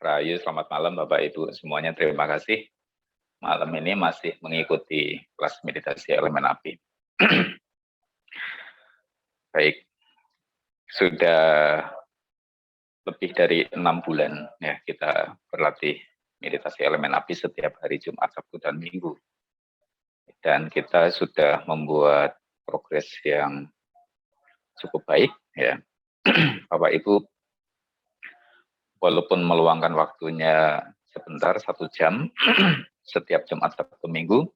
Rahayu, selamat malam Bapak Ibu semuanya. Terima kasih. Malam ini masih mengikuti kelas meditasi elemen api. Baik, sudah lebih dari 6 bulan ya kita berlatih meditasi elemen api setiap hari Jumat, Sabtu, dan Minggu. Dan kita sudah membuat progres yang cukup baik ya. Bapak Ibu, walaupun meluangkan waktunya sebentar, 1 jam setiap Jumat, Sabtu, Minggu,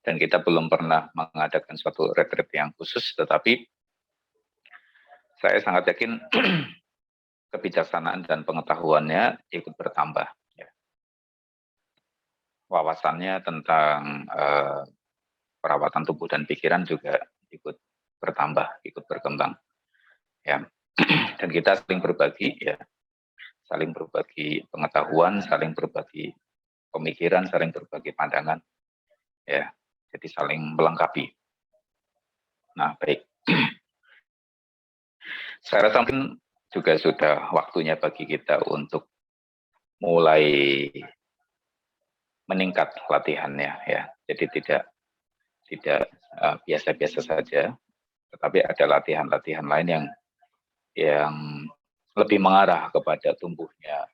dan kita belum pernah mengadakan suatu retreat yang khusus, tetapi saya sangat yakin kebijaksanaan dan pengetahuannya ikut bertambah. Ya. Wawasannya tentang perawatan tubuh dan pikiran juga ikut bertambah, ikut berkembang. Ya. Dan kita saling berbagi, ya, saling berbagi pengetahuan, saling berbagi pemikiran, saling berbagi pandangan, ya. Jadi saling melengkapi. Nah, baik. Saya rasa mungkin juga sudah waktunya bagi kita untuk mulai meningkat latihannya ya. Jadi tidak biasa-biasa saja, tetapi ada latihan-latihan lain yang lebih mengarah kepada tumbuhnya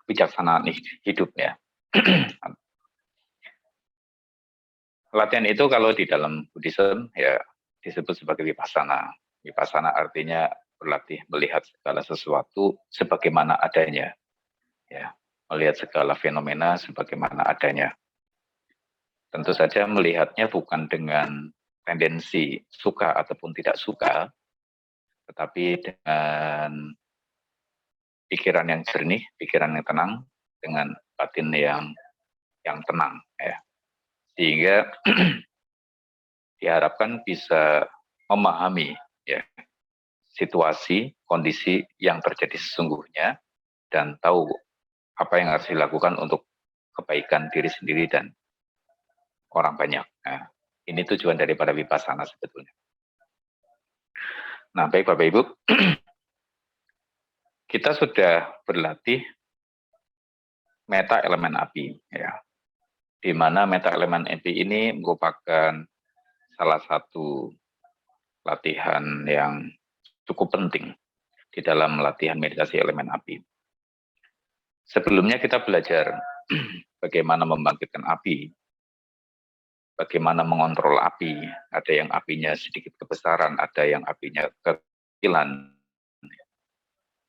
kebijaksanaan hidup ya. Latihan itu kalau di dalam Buddhism ya disebut sebagai vipassana. Vipassana artinya berlatih melihat segala sesuatu sebagaimana adanya. Ya, melihat segala fenomena sebagaimana adanya. Tentu saja melihatnya bukan dengan tendensi suka ataupun tidak suka, tetapi dengan pikiran yang jernih, pikiran yang tenang, dengan batin yang tenang, ya. Sehingga diharapkan bisa memahami ya situasi, kondisi yang terjadi sesungguhnya dan tahu apa yang harus dilakukan untuk kebaikan diri sendiri dan orang banyak. Nah, ini tujuan daripada vipassana sebetulnya. Nah, baik Bapak Ibu, kita sudah berlatih meta elemen api, ya, di mana meta elemen api ini merupakan salah satu latihan yang cukup penting di dalam latihan meditasi elemen api. Sebelumnya kita belajar bagaimana membangkitkan api, bagaimana mengontrol api, ada yang apinya sedikit kebesaran, ada yang apinya kekecilan,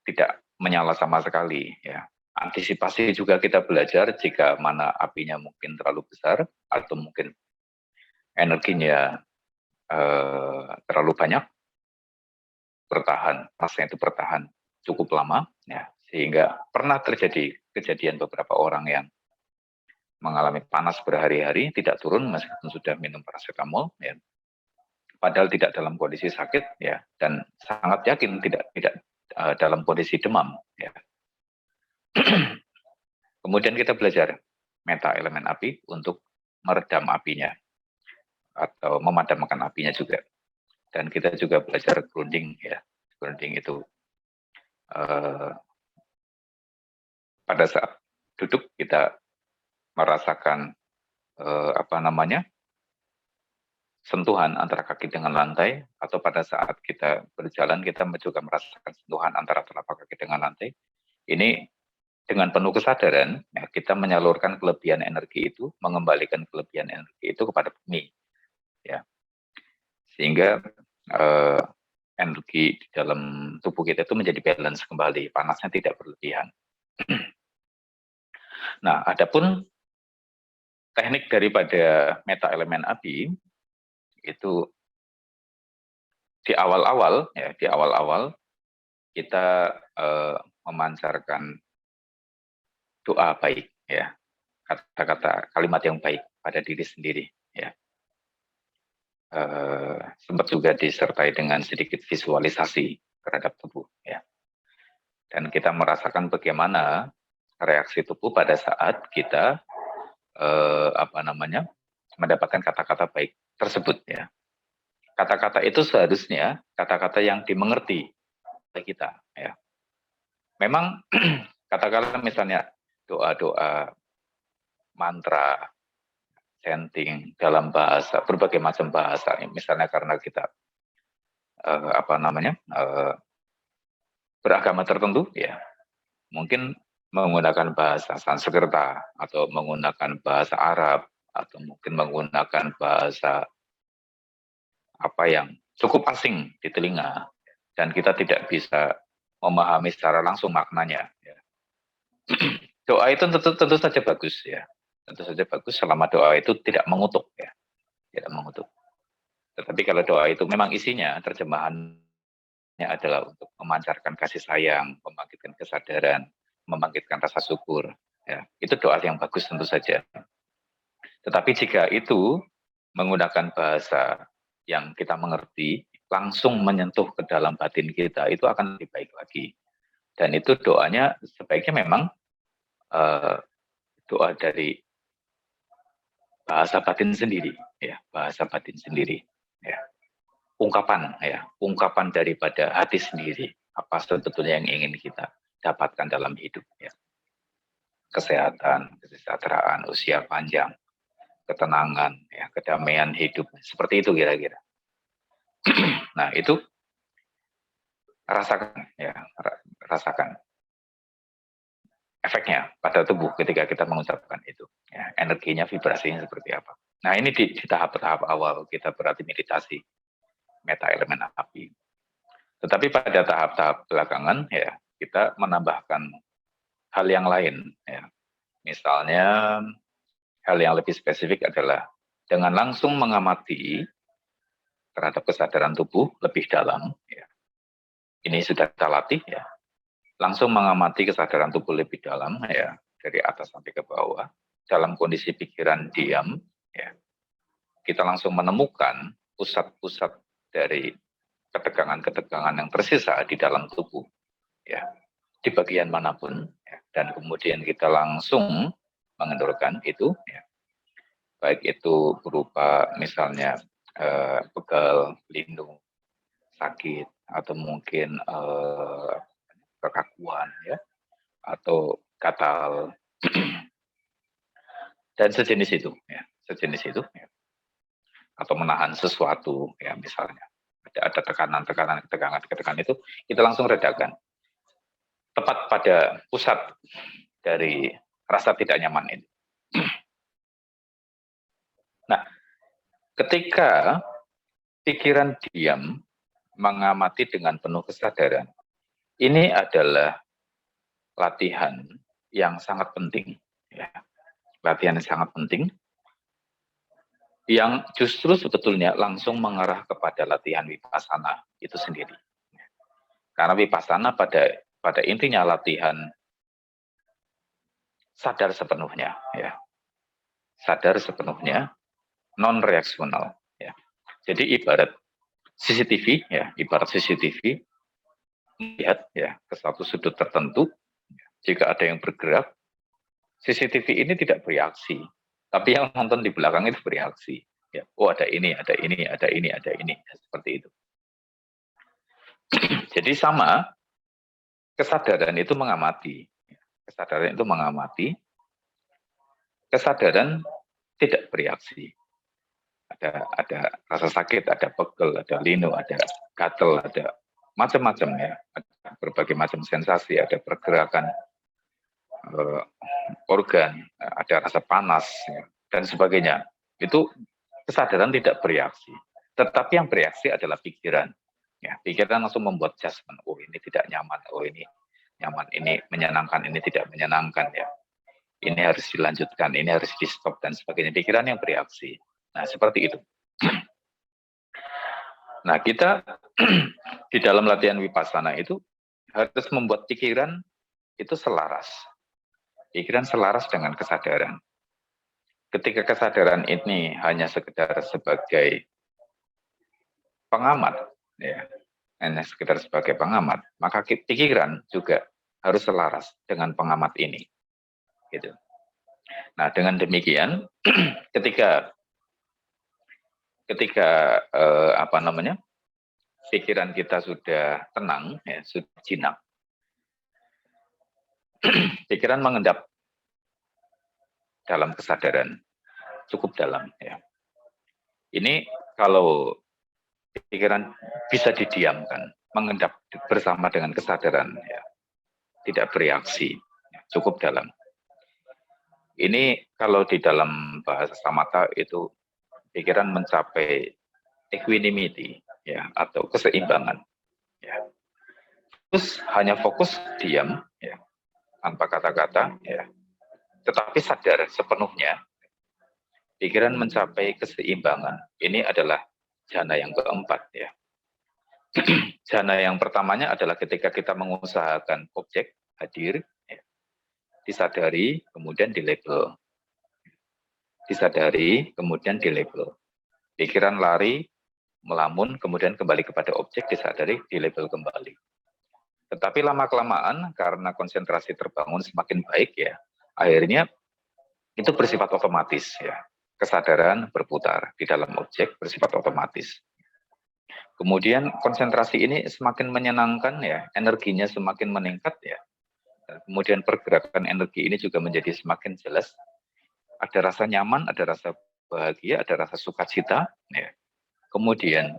tidak menyala sama sekali. Ya. Antisipasi juga kita belajar jika mana apinya mungkin terlalu besar atau mungkin energinya terlalu banyak, bertahan, pasnya itu bertahan cukup lama, ya, sehingga pernah terjadi kejadian beberapa orang yang mengalami panas berhari-hari, tidak turun meskipun sudah minum paracetamol, ya. Padahal tidak dalam kondisi sakit, ya, dan sangat yakin tidak dalam kondisi demam, ya. Kemudian kita belajar meta elemen api untuk meredam apinya atau memadamkan apinya juga. Dan kita juga belajar grounding, ya. Grounding itu pada saat duduk kita merasakan sentuhan antara kaki dengan lantai, atau pada saat kita berjalan kita juga merasakan sentuhan antara telapak kaki dengan lantai. Ini dengan penuh kesadaran ya, kita menyalurkan kelebihan energi itu, mengembalikan kelebihan energi itu kepada bumi, ya, sehingga energi di dalam tubuh kita itu menjadi balance kembali, panasnya tidak berlebihan. Nah, adapun teknik daripada meta elemen api itu di awal-awal kita memancarkan doa baik, ya, kata-kata kalimat yang baik pada diri sendiri, ya. Sempat juga disertai dengan sedikit visualisasi terhadap tubuh, ya. Dan kita merasakan bagaimana reaksi tubuh pada saat kita mendapatkan kata-kata baik tersebut, ya. kata-kata itu seharusnya kata-kata yang dimengerti oleh kita. Ya. Memang katakanlah misalnya doa-doa, mantra, chanting dalam bahasa berbagai macam bahasa, misalnya karena kita beragama tertentu, ya mungkin menggunakan bahasa Sanskerta atau menggunakan bahasa Arab atau mungkin menggunakan bahasa apa yang cukup asing di telinga dan kita tidak bisa memahami secara langsung maknanya. Ya. Doa itu tentu saja bagus, ya, tentu saja bagus selama doa itu tidak mengutuk, ya, tidak mengutuk. Tetapi kalau doa itu memang isinya terjemahannya adalah untuk memancarkan kasih sayang, membangkitkan kesadaran, membangkitkan rasa syukur, ya, itu doa yang bagus tentu saja. Tetapi jika itu menggunakan bahasa yang kita mengerti, langsung menyentuh ke dalam batin kita, itu akan lebih baik lagi. Dan itu doanya sebaiknya memang doa dari bahasa batin sendiri, ya, bahasa batin sendiri, ya. Ungkapan daripada hati sendiri, apa sebetulnya yang ingin kita dapatkan dalam hidup, ya. Kesehatan, kesejahteraan, usia panjang, ketenangan, ya, kedamaian hidup, seperti itu kira-kira. Nah, itu rasakan, ya, rasakan efeknya pada tubuh ketika kita mengucapkan itu, ya, energinya, vibrasinya seperti apa. Nah, ini di tahap-tahap awal kita berarti meditasi meta elemen api. Tetapi pada tahap-tahap belakangan, ya, kita menambahkan hal yang lain, ya. Misalnya hal yang lebih spesifik adalah dengan langsung mengamati terhadap kesadaran tubuh lebih dalam, ya. Ini sudah kita latih, ya. Langsung mengamati kesadaran tubuh lebih dalam, ya, dari atas sampai ke bawah, dalam kondisi pikiran diam, ya. Kita langsung menemukan pusat-pusat dari ketegangan-ketegangan yang tersisa di dalam tubuh, ya, di bagian manapun, ya. Dan kemudian kita langsung mengendorkan itu, ya. Baik itu berupa misalnya pegal, lindung, sakit, atau mungkin kekakuan, ya, atau gatal dan sejenis itu, ya, sejenis itu, ya. Atau menahan sesuatu, ya, misalnya ada tekanan-tekanan, ketegangan itu kita langsung redakan tepat pada pusat dari rasa tidak nyaman ini. Nah, ketika pikiran diam mengamati dengan penuh kesadaran, ini adalah latihan yang sangat penting, ya. Latihan yang sangat penting yang justru sebetulnya langsung mengarah kepada latihan vipassana itu sendiri. Karena vipassana pada intinya latihan sadar sepenuhnya, ya. Sadar sepenuhnya, non reaksional, ya. Jadi ibarat CCTV, ya, ibarat CCTV melihat, ya, ke satu sudut tertentu, jika ada yang bergerak, CCTV ini tidak bereaksi, tapi yang nonton di belakang itu bereaksi. Ya, oh ada ini, ada ini, ada ini, ada ini, ya, seperti itu. Jadi sama, kesadaran itu mengamati, kesadaran itu mengamati, kesadaran tidak bereaksi. Ada rasa sakit, ada pegel, ada linu, ada gatel, ada macam-macam, ya, ada berbagai macam sensasi, ada pergerakan organ, ada rasa panas, ya, dan sebagainya. Itu kesadaran tidak bereaksi. Tetapi yang bereaksi adalah pikiran. Ya, pikiran langsung membuat judgment. Oh ini tidak nyaman, oh ini nyaman, ini menyenangkan, ini tidak menyenangkan, ya. Ini harus dilanjutkan, ini harus di stop dan sebagainya. Pikiran yang bereaksi. Nah seperti itu. Nah kita di dalam latihan vipassana itu harus membuat pikiran itu selaras. Pikiran selaras dengan kesadaran. Ketika kesadaran ini hanya sekedar sebagai pengamat, ya, hanya sekedar sebagai pengamat, maka pikiran juga harus selaras dengan pengamat ini, gitu. Nah, dengan demikian, ketika ketika pikiran kita sudah tenang, ya, sudah jinak, pikiran mengendap dalam kesadaran, cukup dalam. Ya. Ini kalau pikiran bisa didiamkan, mengendap bersama dengan kesadaran, ya, tidak bereaksi, ya, cukup dalam. Ini kalau di dalam bahasa samatha itu pikiran mencapai equanimity, ya, atau keseimbangan. Ya. Terus hanya fokus diam, ya, tanpa kata-kata, ya, tetapi sadar sepenuhnya. Pikiran mencapai keseimbangan. Ini adalah jana yang keempat, ya. Jana yang pertamanya adalah ketika kita mengusahakan objek hadir, ya, disadari, kemudian dilabel. Disadari, kemudian dilabel. Pikiran lari, melamun, kemudian kembali kepada objek, disadari, dilabel kembali. Tetapi lama-kelamaan, karena konsentrasi terbangun semakin baik, ya, akhirnya itu bersifat otomatis, ya. Kesadaran berputar di dalam objek bersifat otomatis. Kemudian konsentrasi ini semakin menyenangkan, ya, energinya semakin meningkat, ya. Kemudian pergerakan energi ini juga menjadi semakin jelas. Ada rasa nyaman, ada rasa bahagia, ada rasa sukacita, ya. Kemudian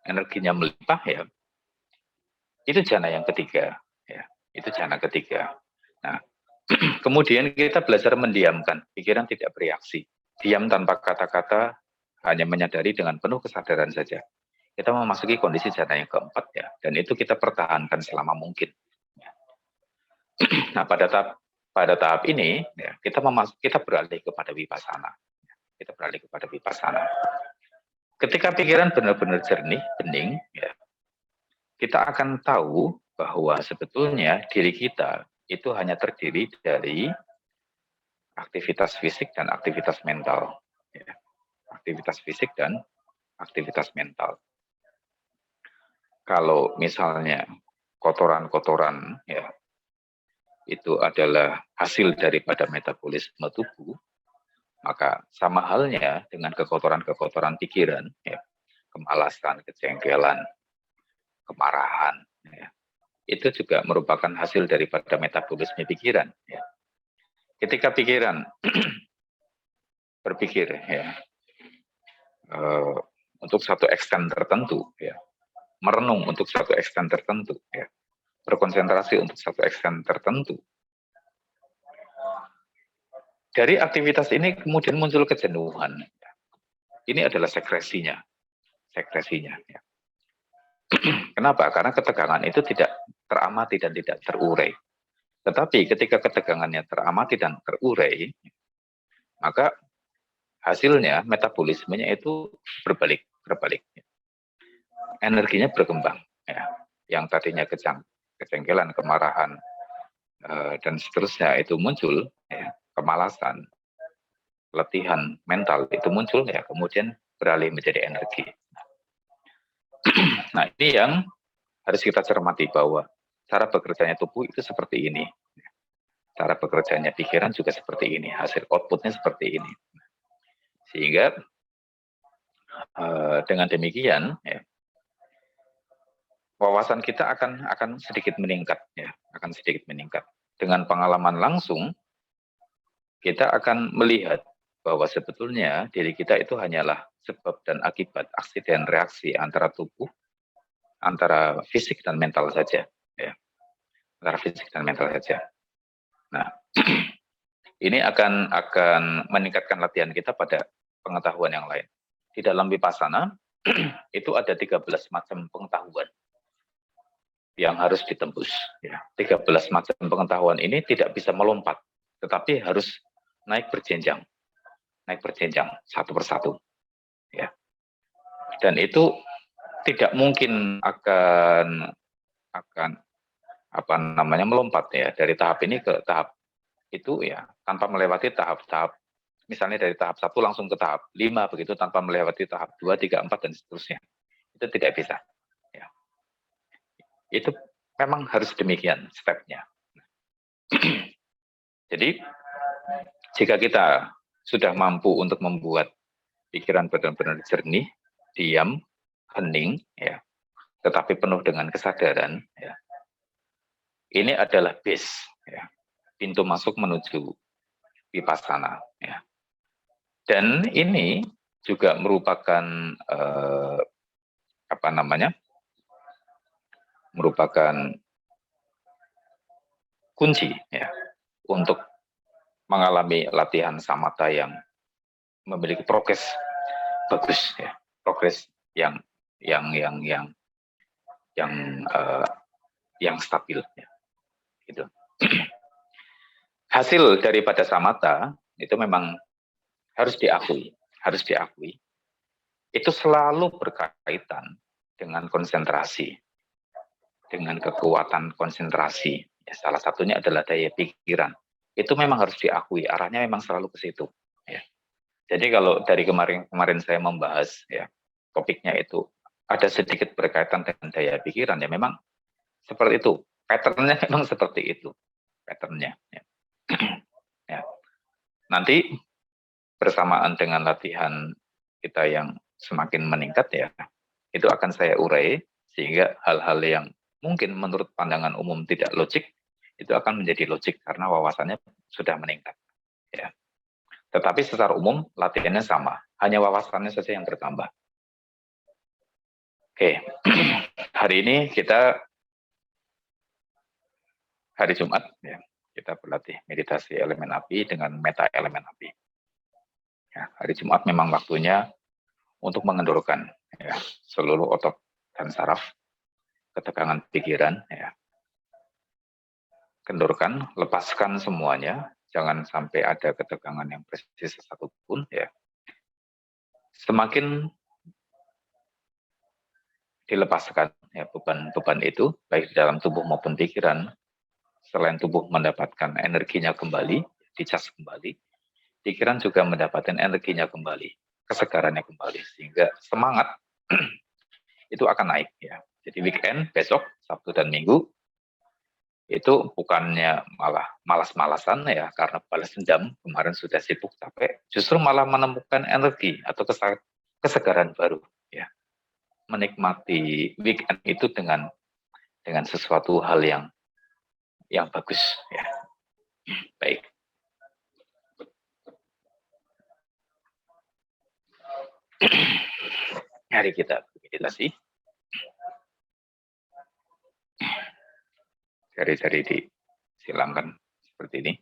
energinya melimpah, ya. Itu jana yang ketiga, ya. Itu jana ketiga. Nah, kemudian kita belajar mendiamkan, pikiran tidak bereaksi. Diam tanpa kata-kata, hanya menyadari dengan penuh kesadaran saja. Kita memasuki kondisi jana yang keempat, ya, dan itu kita pertahankan selama mungkin. Nah, pada tahap ini, ya, kita beralih kepada vipassana. Kita beralih kepada vipassana. Ketika pikiran benar-benar jernih, bening, ya, kita akan tahu bahwa sebetulnya diri kita itu hanya terdiri dari aktivitas fisik dan aktivitas mental. Ya. Aktivitas fisik dan aktivitas mental. Kalau misalnya kotoran-kotoran, ya, itu adalah hasil daripada metabolisme tubuh, maka sama halnya dengan kekotoran-kekotoran pikiran, ya, kemalasan, kejengkelan, kemarahan, ya, itu juga merupakan hasil daripada metabolisme pikiran. Ya. Ketika pikiran berpikir, ya, untuk satu extent tertentu, ya, merenung untuk satu extent tertentu, ya, berkonsentrasi untuk satu extent tertentu. Dari aktivitas ini kemudian muncul kejenuhan. Ini adalah sekresinya, Ya. Kenapa? Karena ketegangan itu tidak teramati dan tidak terurai. Tetapi ketika ketegangannya teramati dan terurai, maka hasilnya metabolismenya itu berbalik. Energinya berkembang, ya. Yang tadinya kejengkelan, kemarahan, dan seterusnya itu muncul, ya, kemalasan, letihan mental itu muncul, ya, kemudian beralih menjadi energi. Nah, ini yang harus kita cermati bahwa cara bekerjanya tubuh itu seperti ini. Cara bekerjanya pikiran juga seperti ini. Hasil outputnya seperti ini. Sehingga dengan demikian, ya, wawasan kita akan sedikit meningkat, ya, akan sedikit meningkat. Dengan pengalaman langsung, kita akan melihat bahwa sebetulnya diri kita itu hanyalah sebab dan akibat aksi dan reaksi antara tubuh, antara fisik dan mental saja, ya. Antara fisik dan mental saja. Nah, ini akan meningkatkan latihan kita pada pengetahuan yang lain. Di dalam vipassana itu ada 13 macam pengetahuan yang harus ditembus. Ya. 13 macam pengetahuan ini tidak bisa melompat, tetapi harus naik berjenjang satu persatu. Ya. Dan itu tidak mungkin akan melompat, ya, dari tahap ini ke tahap itu, ya, tanpa melewati tahap-tahap. Misalnya dari tahap 1 langsung ke tahap 5 begitu tanpa melewati tahap 2, 3, 4 dan seterusnya. Itu tidak bisa. Ya. Itu memang harus demikian stepnya. Jadi jika kita sudah mampu untuk membuat pikiran benar-benar jernih, diam, hening, ya, tetapi penuh dengan kesadaran, ya. Ini adalah base, ya, pintu masuk menuju vipassana, ya. Dan ini juga merupakan apa namanya? Merupakan kunci, ya, untuk mengalami latihan samatha yang memiliki progres bagus, ya, progres yang yang yang yang yang uh, yang stabil, ya, gitu. Hasil daripada samatha itu memang harus diakui, itu selalu berkaitan dengan konsentrasi, dengan kekuatan konsentrasi. Ya, salah satunya adalah daya pikiran. Itu memang harus diakui, arahnya memang selalu ke situ. Ya. Jadi kalau dari kemarin saya membahas, ya, topiknya itu ada sedikit berkaitan dengan daya pikiran, ya memang seperti itu. Patternnya memang seperti itu. Patternnya. Ya. Ya. Nanti bersamaan dengan latihan kita yang semakin meningkat, ya, itu akan saya urai sehingga hal-hal yang mungkin menurut pandangan umum tidak logik itu akan menjadi logik karena wawasannya sudah meningkat, ya. Tetapi secara umum latihannya sama, hanya wawasannya saja yang bertambah. Oke, hari ini kita hari Jumat, ya, kita berlatih meditasi elemen api dengan meta elemen api. Ya, hari Jumat memang waktunya untuk mengendorkan, ya, seluruh otot dan saraf, ketegangan pikiran, ya. Kendorkan, lepaskan semuanya, jangan sampai ada ketegangan yang presis satupun, ya. Semakin dilepaskan, ya, beban-beban itu, baik di dalam tubuh maupun pikiran, selain tubuh mendapatkan energinya kembali, dicas kembali, pikiran juga mendapatkan energinya kembali, kesegarannya kembali, sehingga semangat itu akan naik, ya. Jadi weekend, besok, Sabtu dan Minggu, itu bukannya malah malas-malasan, ya, karena balas dendam, kemarin sudah sibuk capek, justru malah menemukan energi atau kesegaran baru, ya. Menikmati weekend itu dengan sesuatu hal yang bagus, ya. Baik. Mari kita meditasi. Jari-jari disilangkan seperti ini.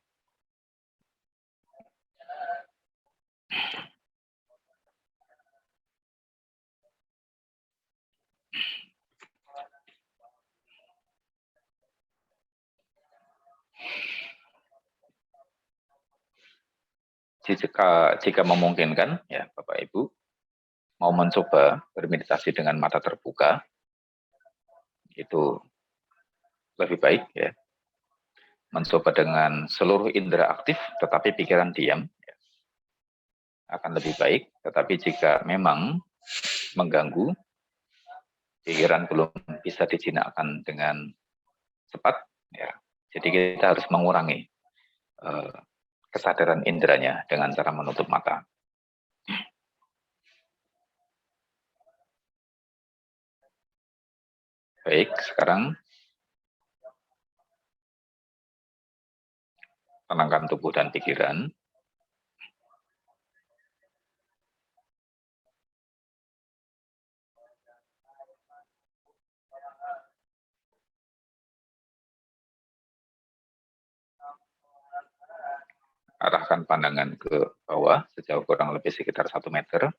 Jika memungkinkan, ya Bapak Ibu, mau mencoba bermeditasi dengan mata terbuka, itu lebih baik, ya. Mencoba dengan seluruh indera aktif, tetapi pikiran diam, ya, akan lebih baik. Tetapi jika memang mengganggu, pikiran belum bisa dijinakkan dengan cepat, ya. Jadi kita harus mengurangi kesadaran inderanya dengan cara menutup mata. Baik, sekarang tenangkan tubuh dan pikiran. Arahkan pandangan ke bawah sejauh kurang lebih sekitar 1 meter.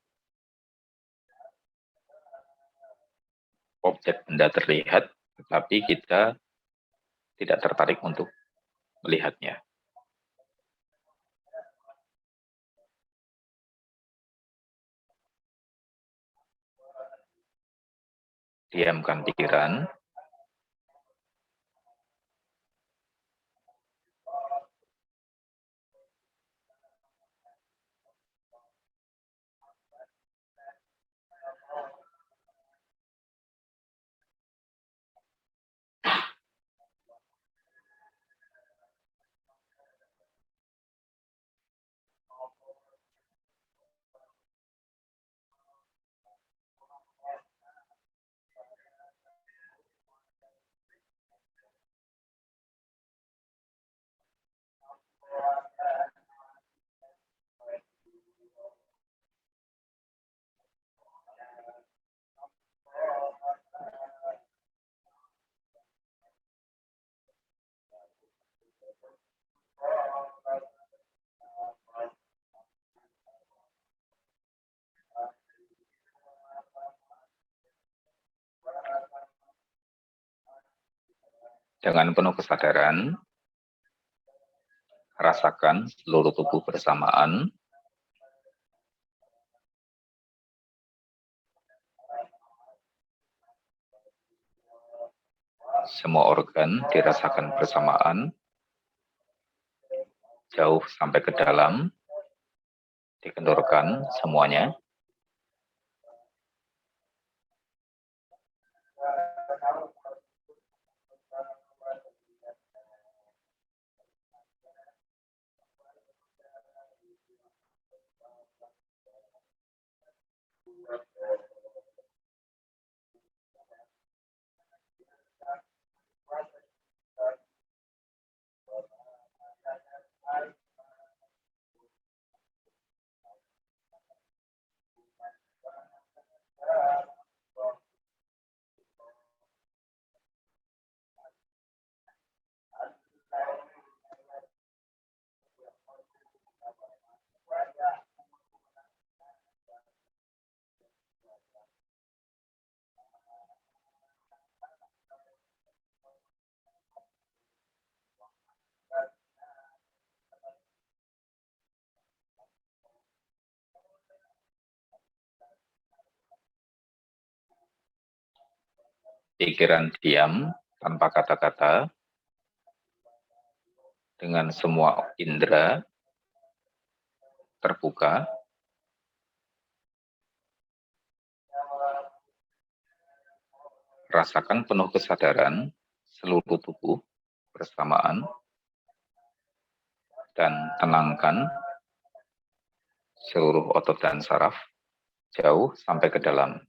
Objek benda terlihat, tetapi kita tidak tertarik untuk melihatnya. Diamkan pikiran. Dengan penuh kesadaran, rasakan seluruh tubuh bersamaan. Semua organ dirasakan bersamaan, jauh sampai ke dalam, dikendorkan semuanya. Pikiran diam tanpa kata-kata, dengan semua indera terbuka. Rasakan penuh kesadaran seluruh tubuh bersamaan dan tenangkan seluruh otot dan saraf jauh sampai ke dalam.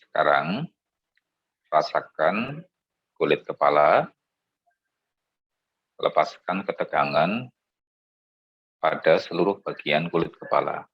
Sekarang rasakan kulit kepala, lepaskan ketegangan pada seluruh bagian kulit kepala.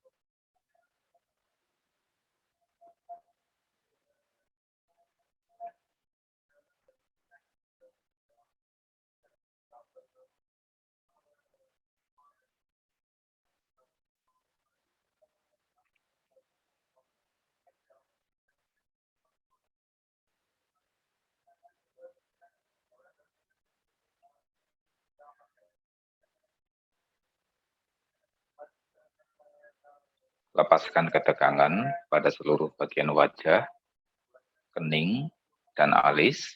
Lepaskan ketegangan pada seluruh bagian wajah, kening, dan alis.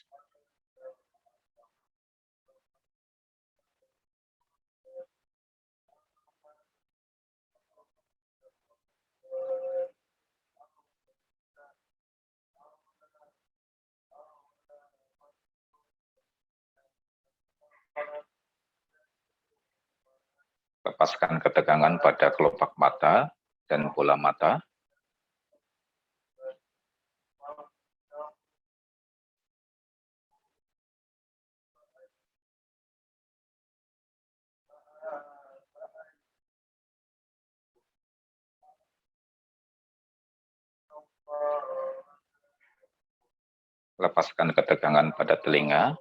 Lepaskan ketegangan pada kelopak mata dan bola mata. Lepaskan ketegangan pada telinga.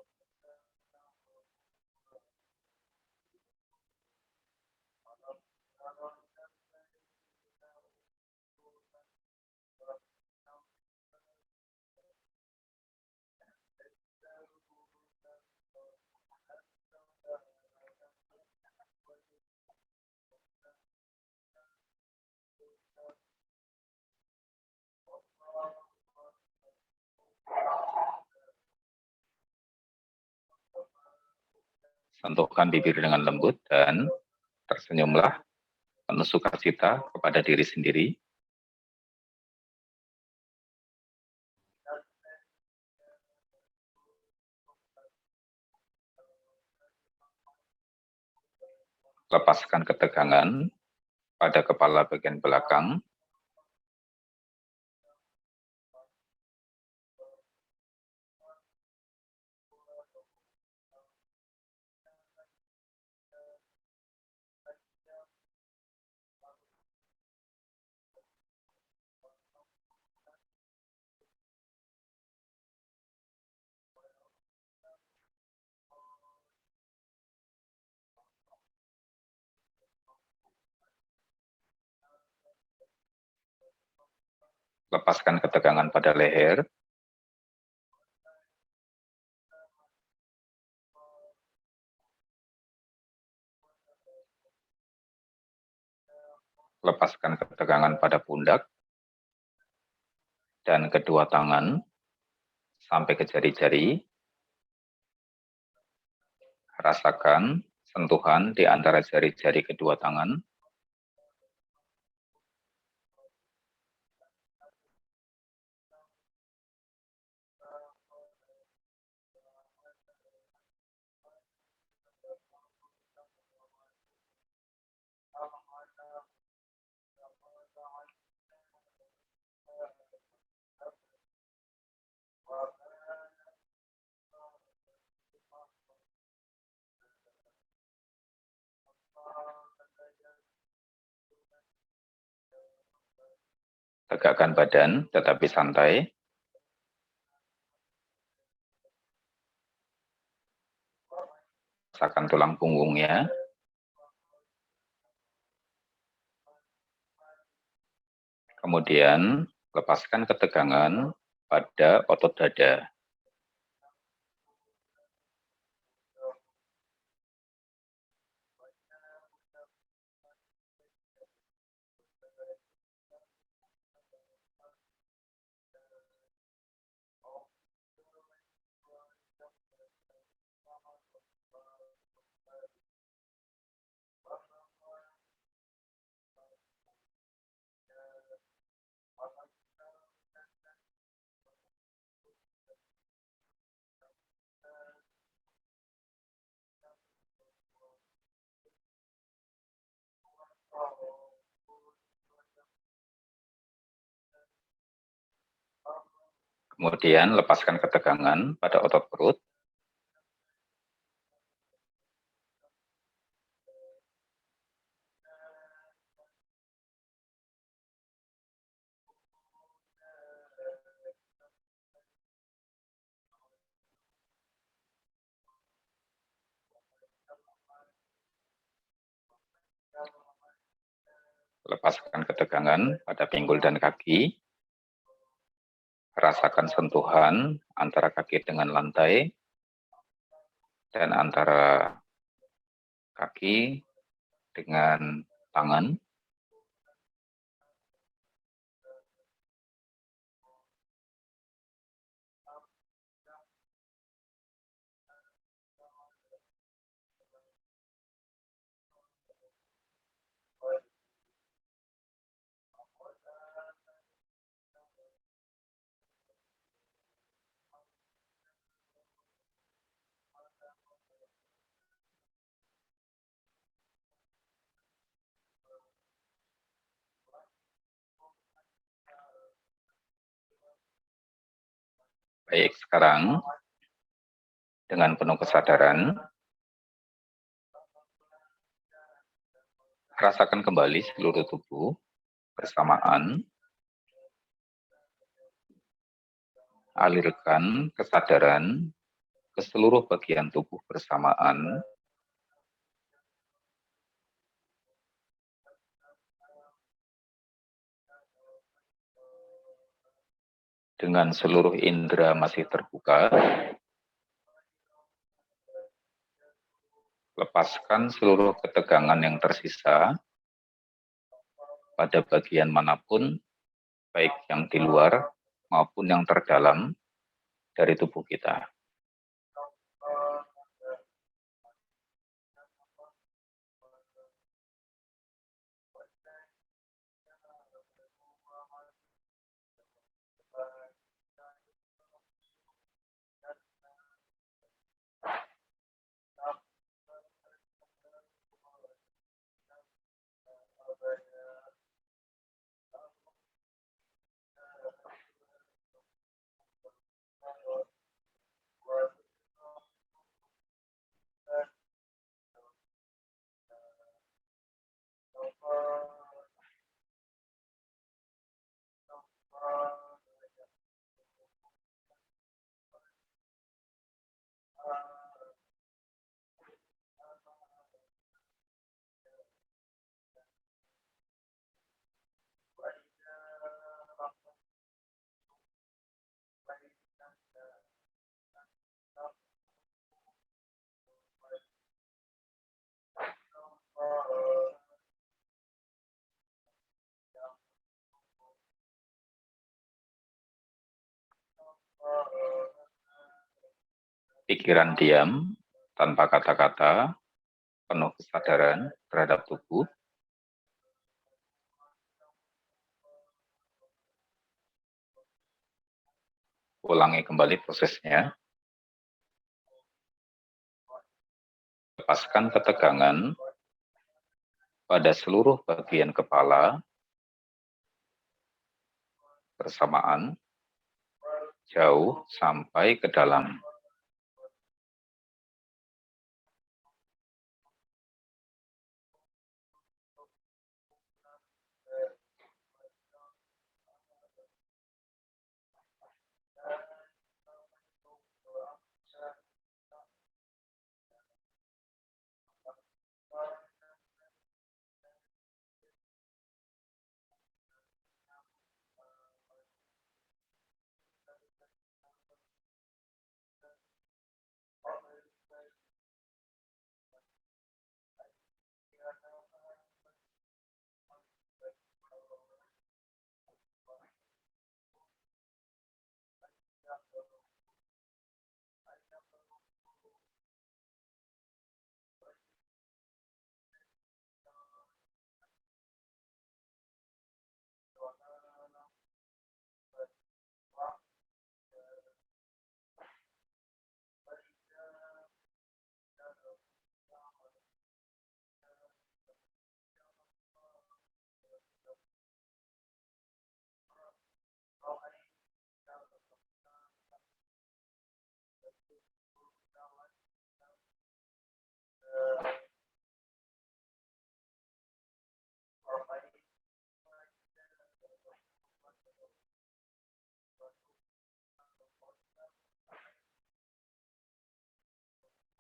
Sentuhkan bibir dengan lembut dan Tersenyumlah, penuh sukacita kepada diri sendiri. Lepaskan ketegangan pada kepala bagian belakang. Lepaskan ketegangan pada leher. Lepaskan ketegangan pada pundak dan kedua tangan sampai ke jari-jari. Rasakan sentuhan di antara jari-jari kedua tangan. Tegakkan badan, tetapi santai. Rasakan tulang punggungnya. Kemudian, lepaskan ketegangan pada otot dada. Kemudian lepaskan ketegangan pada otot perut. Lepaskan ketegangan pada pinggul dan kaki. Rasakan sentuhan antara kaki dengan lantai dan antara kaki dengan tangan. Baik, sekarang dengan penuh kesadaran, rasakan kembali seluruh tubuh bersamaan. Alirkan kesadaran ke seluruh bagian tubuh bersamaan. Dengan seluruh indera masih terbuka, lepaskan seluruh ketegangan yang tersisa pada bagian manapun, baik yang di luar maupun yang terdalam dari tubuh kita. Pikiran diam, tanpa kata-kata, penuh kesadaran terhadap tubuh. Ulangi kembali prosesnya. Lepaskan ketegangan pada seluruh bagian kepala bersamaan, jauh sampai ke dalam.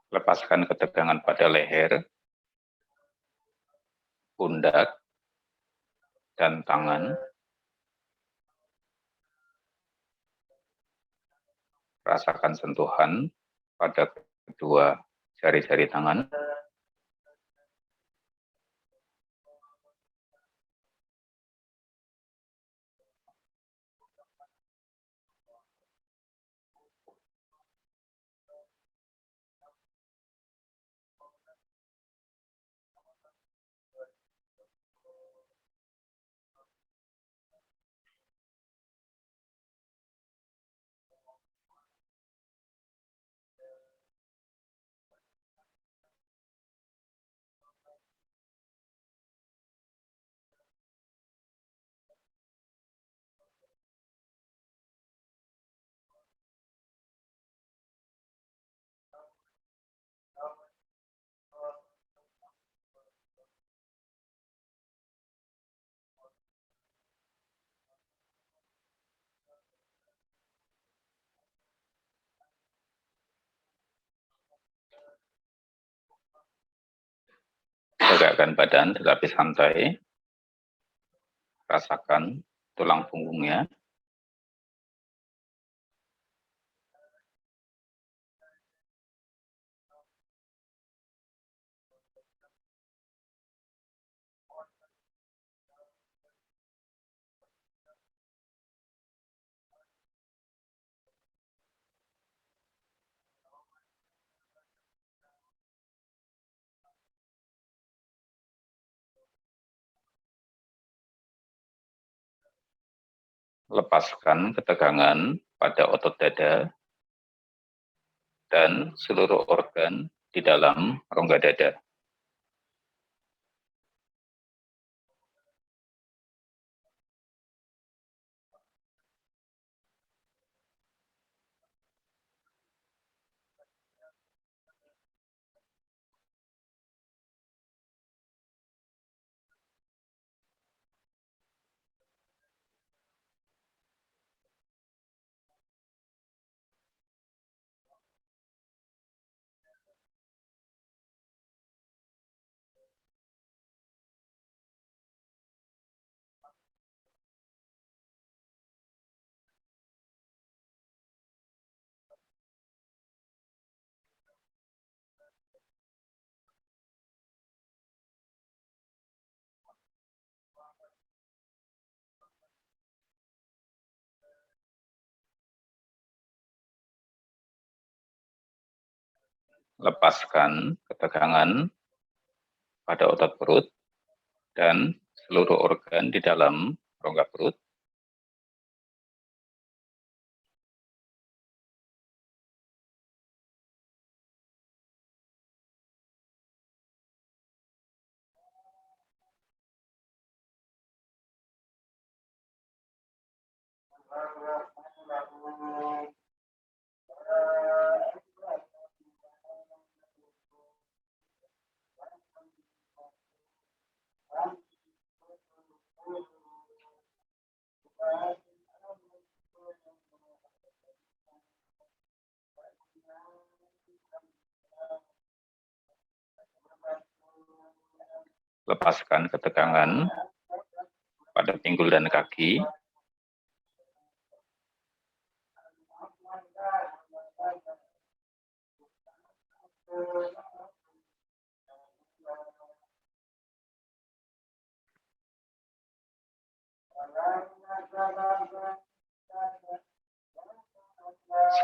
Lepaskan ketegangan pada leher, pundak, dan tangan. Rasakan sentuhan pada kedua jari-jari tangan. Tegakkan badan tetapi santai. Rasakan tulang punggungnya. Lepaskan ketegangan pada otot dada dan seluruh organ di dalam rongga dada. lepaskan ketegangan pada otot perut dan seluruh organ di dalam rongga perut. Lepaskan ketegangan pada pinggul dan kaki.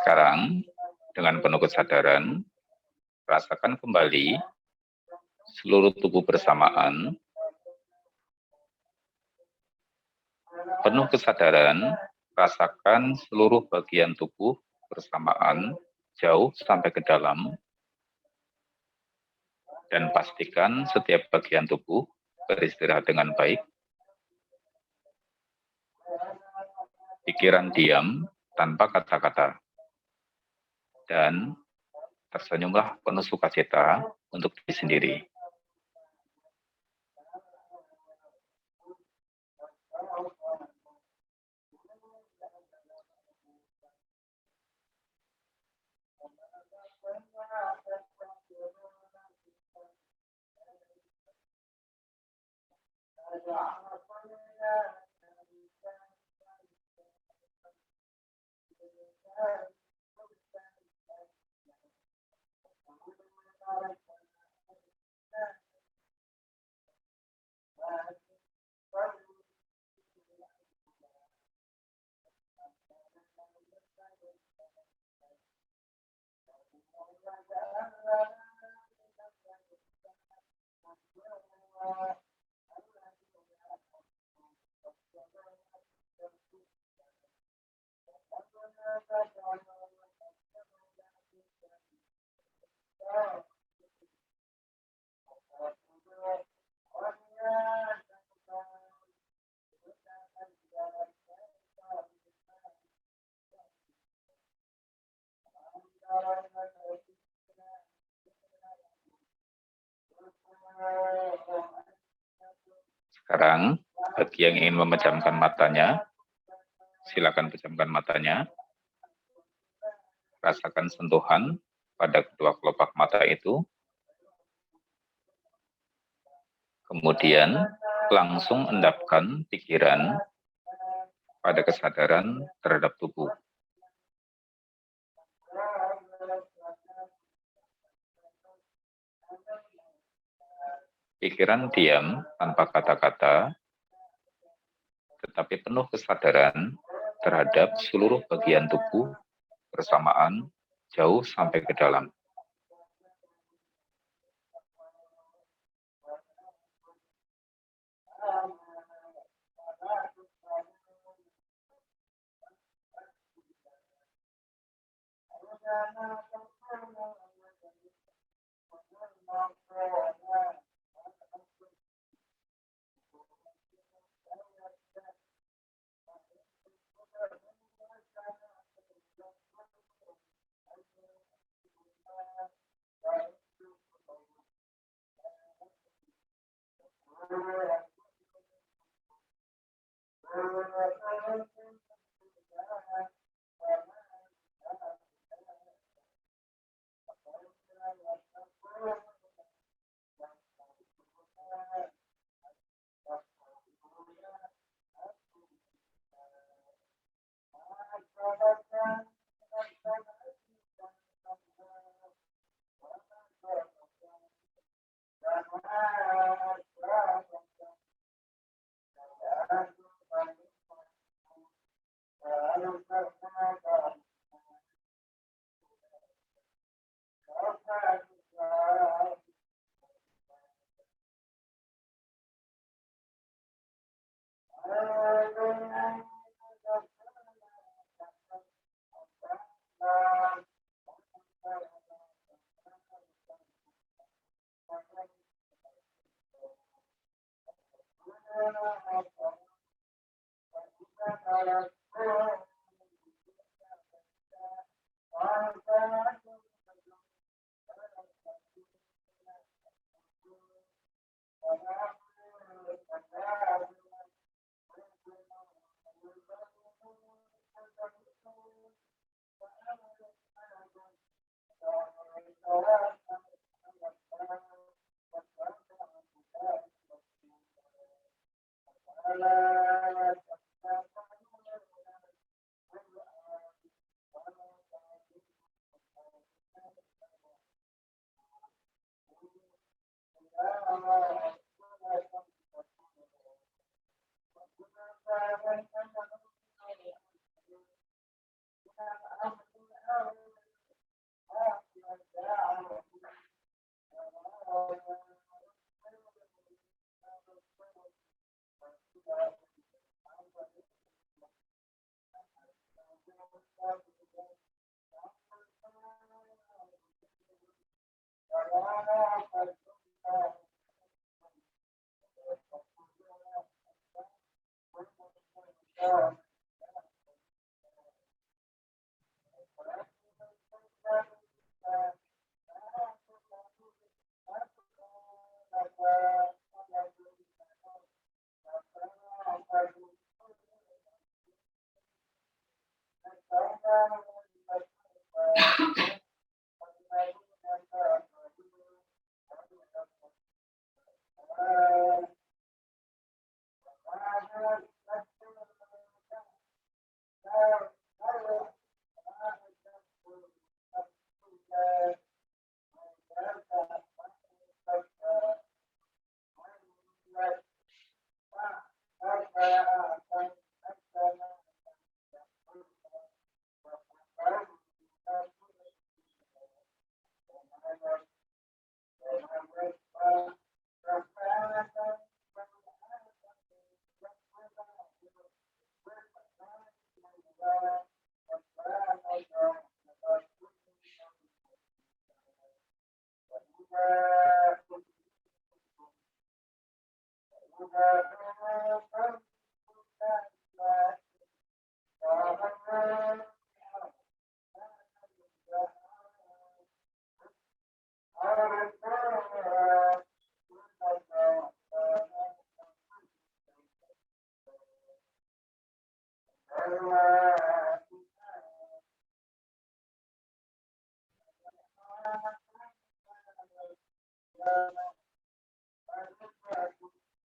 Sekarang, dengan penuh kesadaran, rasakan kembali seluruh tubuh bersamaan. Penuh kesadaran, rasakan seluruh bagian tubuh bersamaan, jauh sampai ke dalam, dan pastikan setiap bagian tubuh beristirahat dengan baik. Pikiran diam tanpa kata-kata. Dan tersenyumlah penuh sukacita untuk diri sendiri. Sekarang, bagi yang ingin memejamkan matanya, silakan pejamkan matanya. Rasakan sentuhan pada kedua kelopak mata itu. Kemudian, langsung endapkan pikiran pada kesadaran terhadap tubuh. Pikiran diam tanpa kata-kata, tetapi penuh kesadaran terhadap seluruh bagian tubuh bersamaan, jauh sampai ke dalam.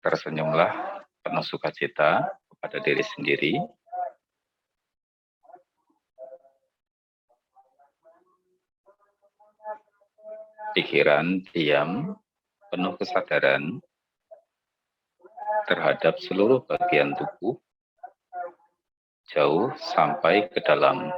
Tersenyumlah penuh sukacita kepada diri sendiri. Pikiran diam, penuh kesadaran terhadap seluruh bagian tubuh, jauh sampai ke dalam.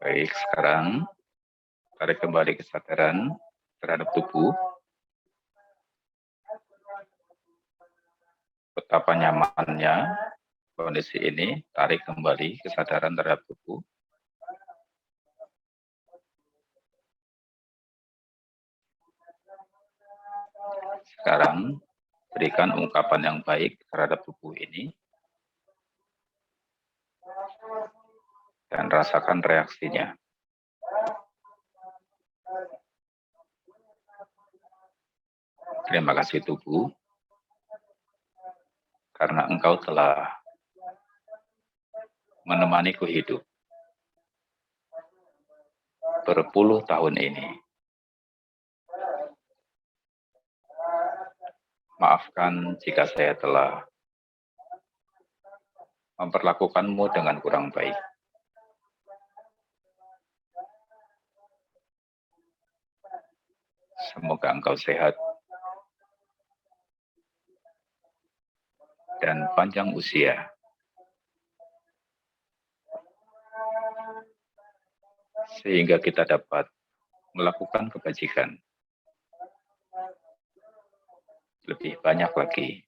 Baik, sekarang tarik kembali kesadaran terhadap tubuh. Betapa nyamannya kondisi ini, tarik kembali kesadaran terhadap tubuh. Sekarang berikan ungkapan yang baik terhadap tubuh ini dan rasakan reaksinya. Terima kasih tubuh, karena engkau telah menemaniku hidup berpuluh tahun ini. Maafkan jika saya telah memperlakukanmu dengan kurang baik. Semoga engkau sehat dan panjang usia, sehingga kita dapat melakukan kebajikan lebih banyak lagi.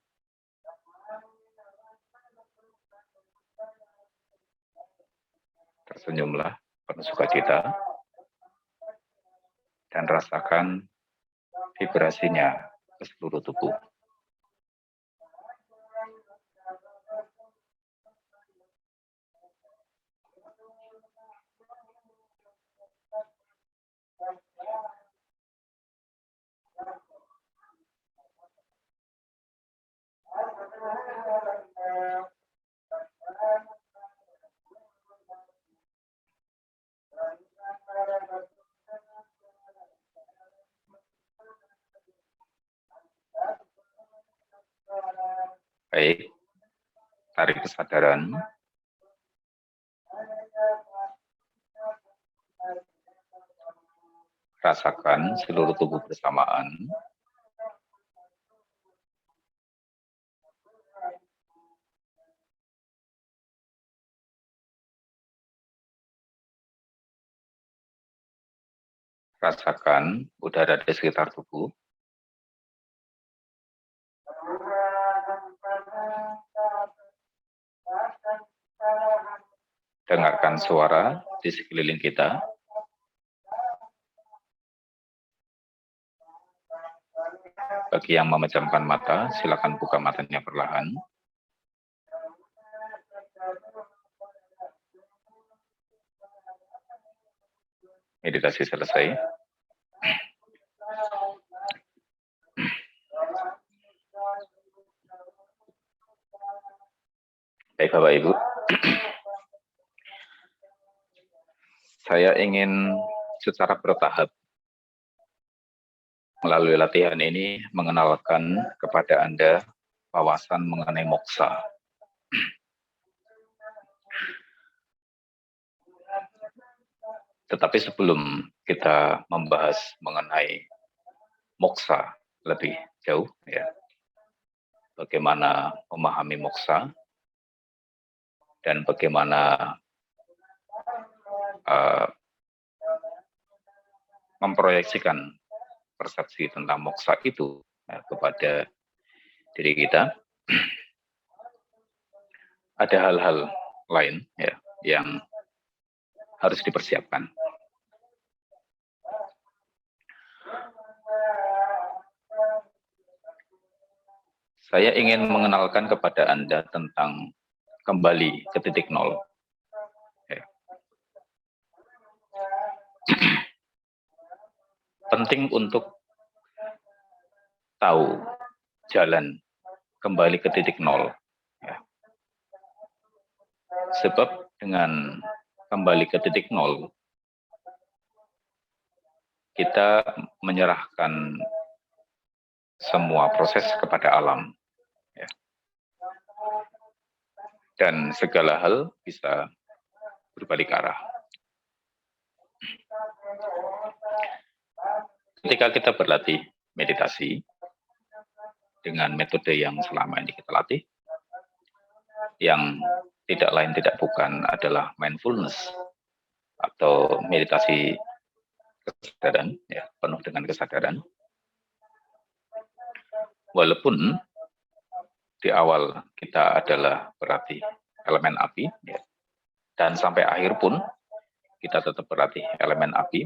Tersenyumlah penuh sukacita dan rasakan vibrasinya ke seluruh tubuh. Baik, tarik kesadaran. Rasakan seluruh tubuh bersamaan. Rasakan udara di sekitar tubuh. Dengarkan suara di sekeliling kita. Bagi yang memejamkan mata, silakan buka matanya perlahan. Meditasi selesai. Baik Bapak Ibu, saya ingin secara bertahap melalui latihan ini mengenalkan kepada Anda wawasan mengenai moksa. Tetapi sebelum kita membahas mengenai moksa lebih jauh, ya, bagaimana memahami moksa dan bagaimana memproyeksikan persepsi tentang moksa itu ya, kepada diri kita, ada hal-hal lain ya yang harus dipersiapkan. Saya ingin mengenalkan kepada Anda tentang kembali ke titik nol. Ya. Penting untuk tahu jalan kembali ke titik nol. Ya. Sebab dengan kembali ke titik nol, kita menyerahkan semua proses kepada alam. Ya. Dan segala hal bisa berbalik arah. Ketika kita berlatih meditasi dengan metode yang selama ini kita latih, yang tidak lain tidak bukan adalah mindfulness atau meditasi kesadaran, ya, penuh dengan kesadaran. Walaupun di awal kita adalah berarti elemen api, ya, dan sampai akhir pun kita tetap berarti elemen api,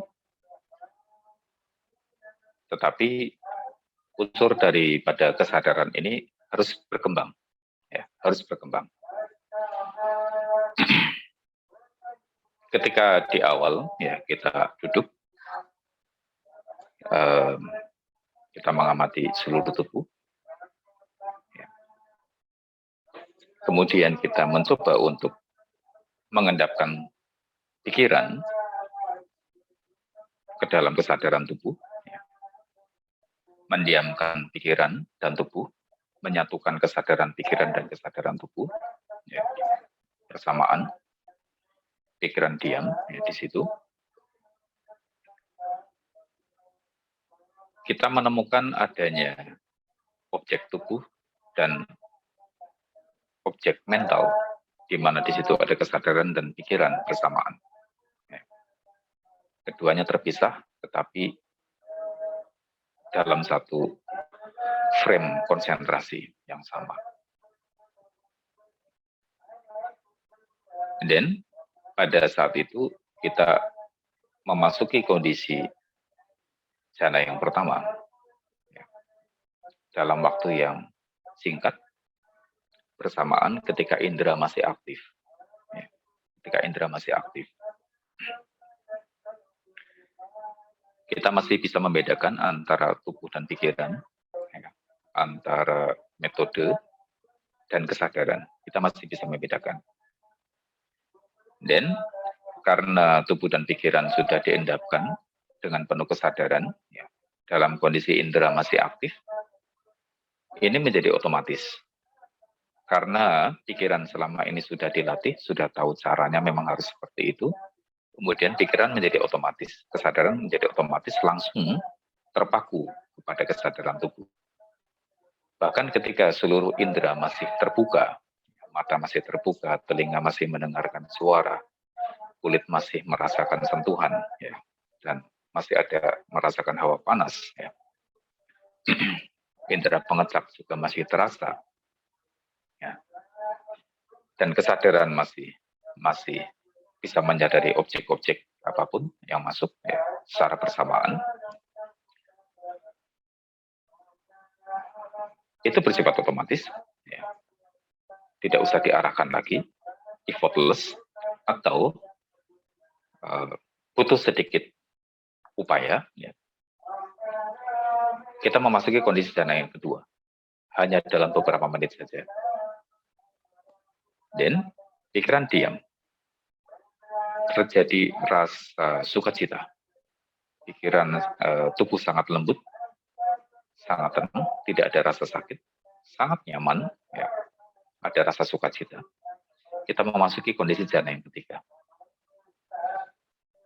tetapi unsur daripada kesadaran ini harus berkembang, ya, harus berkembang. Ketika di awal, ya, kita duduk, kita mengamati seluruh tubuh, ya. Kemudian kita mencoba untuk mengendapkan pikiran ke dalam kesadaran tubuh, ya. Mendiamkan pikiran dan tubuh, menyatukan kesadaran pikiran dan kesadaran tubuh, ya, bersamaan. Pikiran diam, ya, di situ. Kita menemukan adanya objek tubuh dan objek mental, di mana di situ ada kesadaran dan pikiran bersamaan. Ya. Keduanya terpisah, tetapi dalam satu frame konsentrasi yang sama. Dan pada saat itu kita memasuki kondisi jana yang pertama, ya, dalam waktu yang singkat, bersamaan ketika indera masih aktif. Ya, ketika indera masih aktif, kita masih bisa membedakan antara tubuh dan pikiran, ya, antara metode dan kesadaran. Kita masih bisa membedakan. Dan karena tubuh dan pikiran sudah diendapkan dengan penuh kesadaran, ya, dalam kondisi indera masih aktif, ini menjadi otomatis. Karena pikiran selama ini sudah dilatih, sudah tahu caranya memang harus seperti itu, kemudian pikiran menjadi otomatis, kesadaran menjadi otomatis langsung terpaku kepada kesadaran tubuh. Bahkan ketika seluruh indera masih terbuka, mata masih terbuka, telinga masih mendengarkan suara, kulit masih merasakan sentuhan, ya, dan masih ada merasakan hawa panas, ya. Indera pengecap juga masih terasa, ya. Dan kesadaran masih bisa menyadari objek-objek apapun yang masuk, ya, secara bersamaan. Itu bersifat otomatis, ya. Tidak usah diarahkan lagi, effortless, atau butuh sedikit upaya, ya. Kita memasuki kondisi jana yang kedua, hanya dalam beberapa menit saja. Dan pikiran diam, terjadi rasa sukacita, pikiran tubuh sangat lembut, sangat tenang, tidak ada rasa sakit, sangat nyaman, ya. Ada rasa sukacita. Kita memasuki kondisi jana yang ketiga.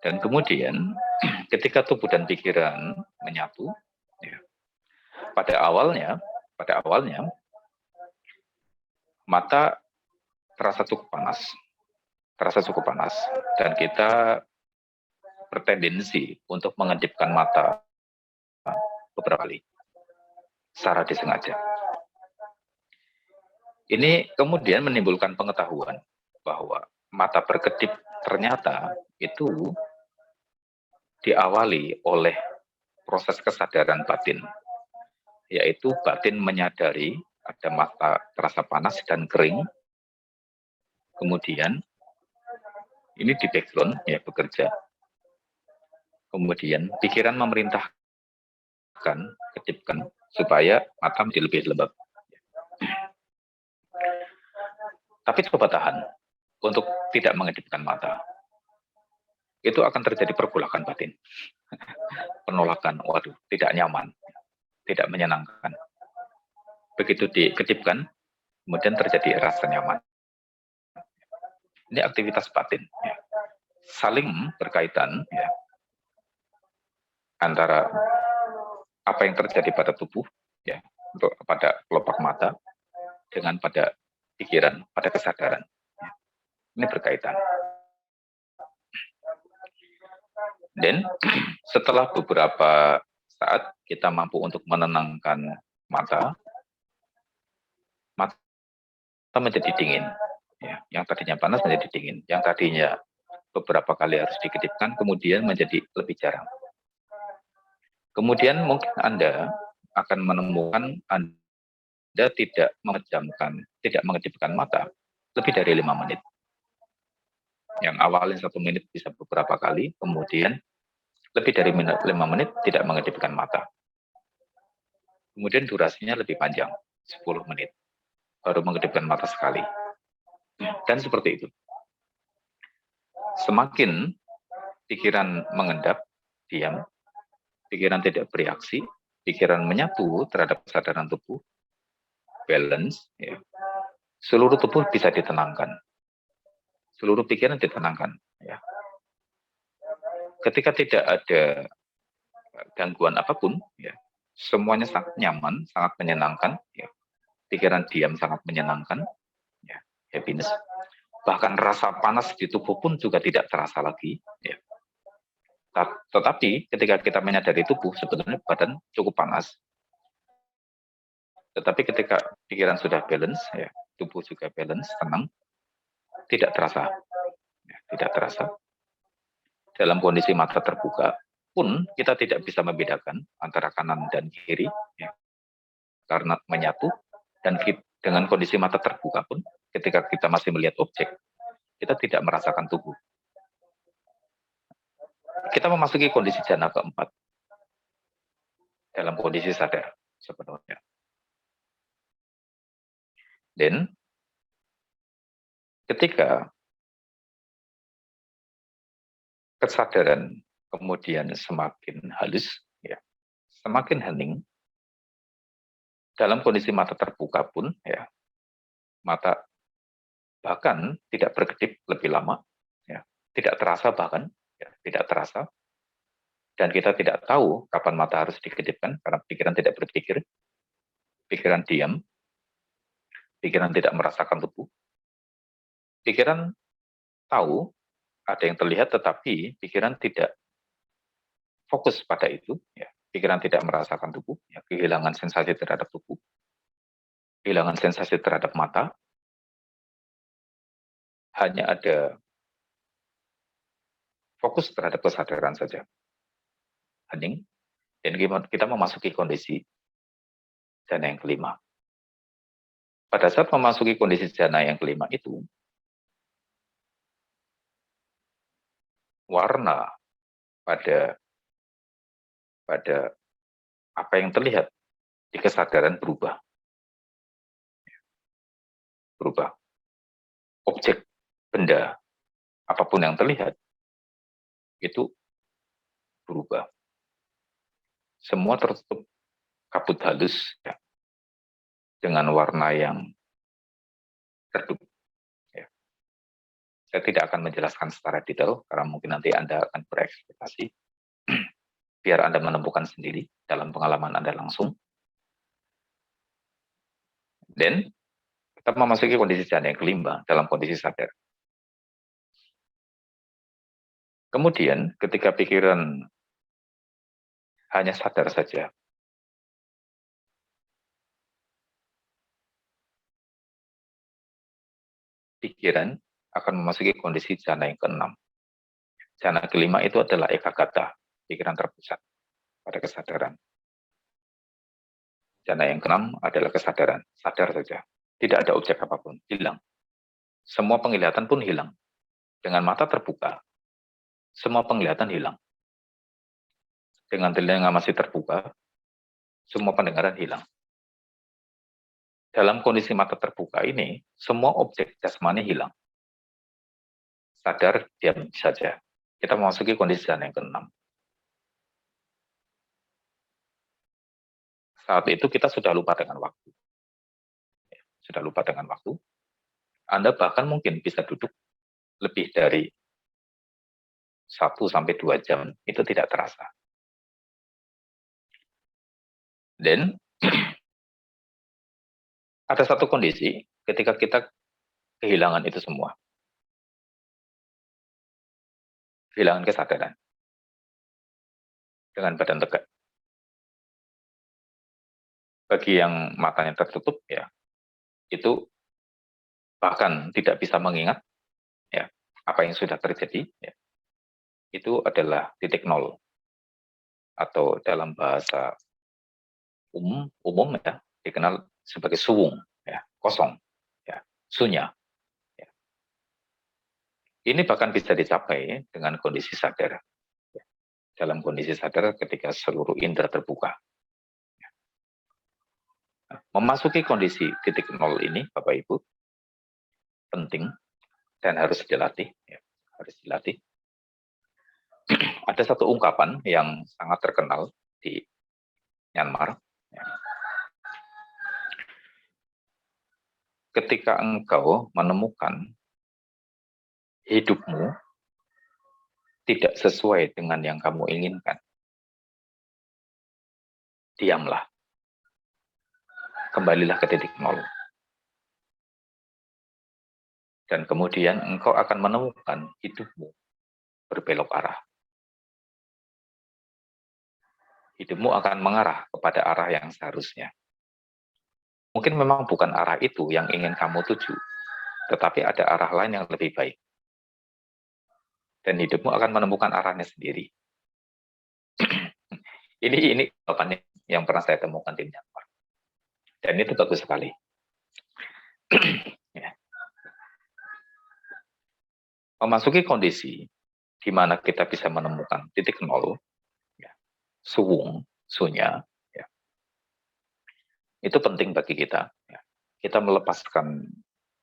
Dan kemudian ketika tubuh dan pikiran menyatu, ya, pada awalnya mata terasa cukup panas, dan kita bertendensi untuk mengedipkan mata beberapa kali secara disengaja. Ini kemudian menimbulkan pengetahuan bahwa mata berkedip ternyata itu diawali oleh proses kesadaran batin, yaitu batin menyadari ada mata terasa panas dan kering. Kemudian ini di background, ya, bekerja. Kemudian pikiran memerintahkan, kedipkan supaya mata menjadi lebih lembab. Tapi coba tahan untuk tidak mengedipkan mata. Itu akan terjadi pergolakan batin. Penolakan, waduh, tidak nyaman, tidak menyenangkan. Begitu dikedipkan, kemudian terjadi rasa nyaman. Ini aktivitas batin, ya. Saling berkaitan, ya, antara apa yang terjadi pada tubuh, ya, untuk pada kelopak mata, dengan pada pikiran, pada kesadaran. Ya. Ini berkaitan. Dan setelah beberapa saat kita mampu untuk menenangkan mata menjadi dingin. Ya, yang tadinya panas menjadi dingin. Yang tadinya beberapa kali harus dikedipkan, kemudian menjadi lebih jarang. Kemudian mungkin Anda akan menemukan Anda tidak mengedipkan mata lebih dari 5 menit. Yang awalnya 1 menit bisa beberapa kali, kemudian lebih dari 5 menit tidak mengedipkan mata. Kemudian durasinya lebih panjang, 10 menit. Baru mengedipkan mata sekali. Dan seperti itu. Semakin pikiran mengendap, diam, pikiran tidak bereaksi, pikiran menyatu terhadap kesadaran tubuh, balance, ya, seluruh tubuh bisa ditenangkan. Seluruh pikiran ditenangkan. Ya. Ketika tidak ada gangguan apapun, ya, semuanya sangat nyaman, sangat menyenangkan. Ya. Pikiran diam sangat menyenangkan, ya, happiness. Bahkan rasa panas di tubuh pun juga tidak terasa lagi. Ya. Tetapi ketika kita menyadari tubuh, sebetulnya badan cukup panas. Tetapi ketika pikiran sudah balance, ya, tubuh juga balance, tenang, tidak terasa. Ya, tidak terasa. Dalam kondisi mata terbuka, pun kita tidak bisa membedakan antara kanan dan kiri, ya, karena menyatu, dan dengan kondisi mata terbuka pun, ketika kita masih melihat objek, kita tidak merasakan tubuh. Kita memasuki kondisi jana keempat, dalam kondisi sadar sepenuhnya. Dan ketika kesadaran kemudian semakin halus, ya, semakin hening, dalam kondisi mata terbuka pun, ya, mata bahkan tidak berkedip lebih lama, ya, tidak terasa bahkan, ya, tidak terasa, dan kita tidak tahu kapan mata harus dikedipkan karena pikiran tidak berpikir, pikiran diam, pikiran tidak merasakan tubuh, pikiran tahu ada yang terlihat tetapi pikiran tidak fokus pada itu, ya. Pikiran tidak merasakan tubuh, ya. Kehilangan sensasi terhadap tubuh, kehilangan sensasi terhadap mata, hanya ada fokus terhadap kesadaran saja, hening, dan kita memasuki kondisi jana yang kelima. Pada saat memasuki kondisi jana yang kelima itu, warna pada apa yang terlihat di kesadaran berubah. Objek, benda, apapun yang terlihat, itu berubah. Semua tertutup kabut halus, ya, dengan warna yang redup. Ya. Saya tidak akan menjelaskan secara detail, karena mungkin nanti Anda akan berekspektasi, biar Anda menemukan sendiri dalam pengalaman Anda langsung. Dan kita memasuki kondisi jana yang kelima dalam kondisi sadar. Kemudian ketika pikiran hanya sadar saja, pikiran akan memasuki kondisi jana yang keenam. Jana kelima itu adalah ekagata, pikiran terpusat pada kesadaran. Jana yang keenam adalah kesadaran, sadar saja. Tidak ada objek apapun, hilang. Semua penglihatan pun hilang. Dengan mata terbuka, semua penglihatan hilang. Dengan telinga masih terbuka, semua pendengaran hilang. Dalam kondisi mata terbuka ini, semua objek jasmani hilang. Sadar, diam saja. Kita memasuki kondisi jana yang keenam. Saat itu kita sudah lupa dengan waktu. Sudah lupa dengan waktu. Anda bahkan mungkin bisa duduk lebih dari 1-2 jam, itu tidak terasa. Dan ada satu kondisi ketika kita kehilangan itu semua. Kehilangan kesadaran. Dengan badan tegak. Bagi yang matanya tertutup, ya, itu bahkan tidak bisa mengingat, ya, apa yang sudah terjadi, ya. Itu adalah titik nol, atau dalam bahasa umum, ya, dikenal sebagai suwung, ya, kosong, ya, sunya. Ya. Ini bahkan bisa dicapai dengan kondisi sadar, ya. Dalam kondisi sadar ketika seluruh indera terbuka. Memasuki kondisi titik nol ini, Bapak Ibu, penting dan harus dilatih. Ya, harus dilatih. Ada satu ungkapan yang sangat terkenal di Myanmar. Ya. Ketika engkau menemukan hidupmu tidak sesuai dengan yang kamu inginkan, diamlah. Kembalilah ke titik nol. Dan kemudian engkau akan menemukan hidupmu berbelok arah. Hidupmu akan mengarah kepada arah yang seharusnya. Mungkin memang bukan arah itu yang ingin kamu tuju, tetapi ada arah lain yang lebih baik. Dan hidupmu akan menemukan arahnya sendiri. Ini jawabannya yang pernah saya temukan di Myanmar. Dan itu bagus sekali. Ya. Memasuki kondisi di mana kita bisa menemukan titik nol, ya, suwung, sunya, ya, itu penting bagi kita. Ya. Kita melepaskan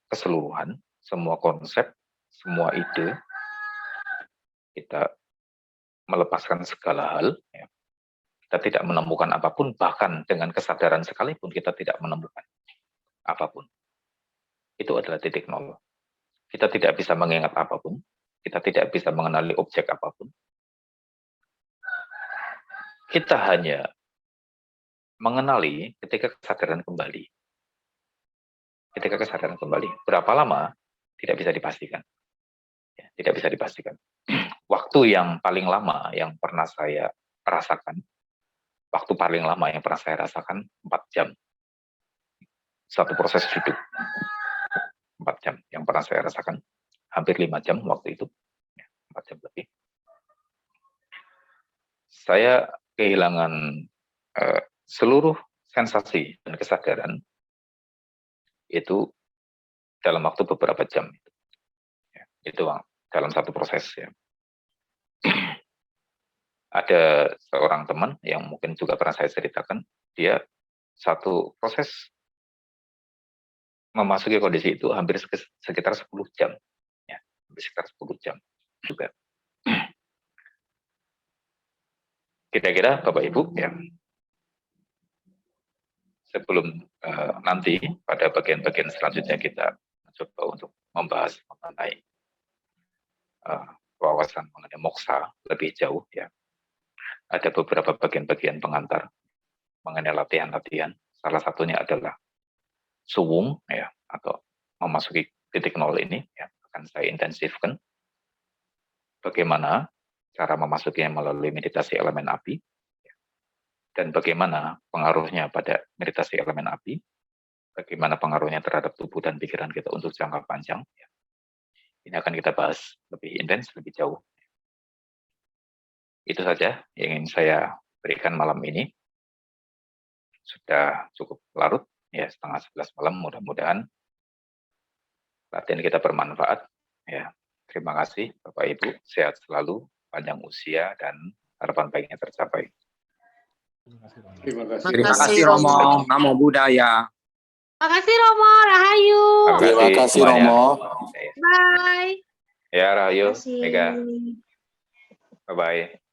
keseluruhan, semua konsep, semua ide, kita melepaskan segala hal, ya. Kita tidak menemukan apapun, bahkan dengan kesadaran sekalipun kita tidak menemukan apapun. Itu adalah titik nol. Kita tidak bisa mengingat apapun, kita tidak bisa mengenali objek apapun. Kita hanya mengenali ketika kesadaran kembali. Ketika kesadaran kembali. Berapa lama? Tidak bisa dipastikan. Ya, tidak bisa dipastikan. Waktu yang paling lama yang pernah saya rasakan, waktu paling lama yang pernah saya rasakan 4 jam. Satu proses duduk. 4 jam yang pernah saya rasakan. Hampir 5 jam waktu itu. 4 jam lebih. Saya kehilangan seluruh sensasi dan kesadaran itu dalam waktu beberapa jam. Itu dalam satu proses. Ya. Ada seorang teman yang mungkin juga pernah saya ceritakan, dia satu proses memasuki kondisi itu hampir sekitar 10 jam. Ya, hampir sekitar 10 jam juga. Kira-kira Bapak Ibu, ya, sebelum nanti pada bagian-bagian selanjutnya kita coba untuk membahas mengenai wawasan mengenai moksa lebih jauh, ya. Ada beberapa bagian-bagian pengantar mengenai latihan-latihan. Salah satunya adalah suwung, ya, atau memasuki titik nol ini, ya, akan saya intensifkan. Bagaimana cara memasukinya melalui meditasi elemen api, ya, dan bagaimana pengaruhnya pada meditasi elemen api, bagaimana pengaruhnya terhadap tubuh dan pikiran kita untuk jangka panjang. Ya. Ini akan kita bahas lebih intens, lebih jauh. Itu saja yang ingin saya berikan malam ini. Sudah cukup larut, ya, 10:30 malam. Mudah-mudahan latihan kita bermanfaat. Ya, terima kasih Bapak Ibu, sehat selalu, panjang usia dan harapan baiknya tercapai. Terima kasih Romo. Namo Buddhaya. Terima kasih Romo, Rahayu. Terima kasih Romo. Bye. Ya, Rahayu, Mega. Bye-bye.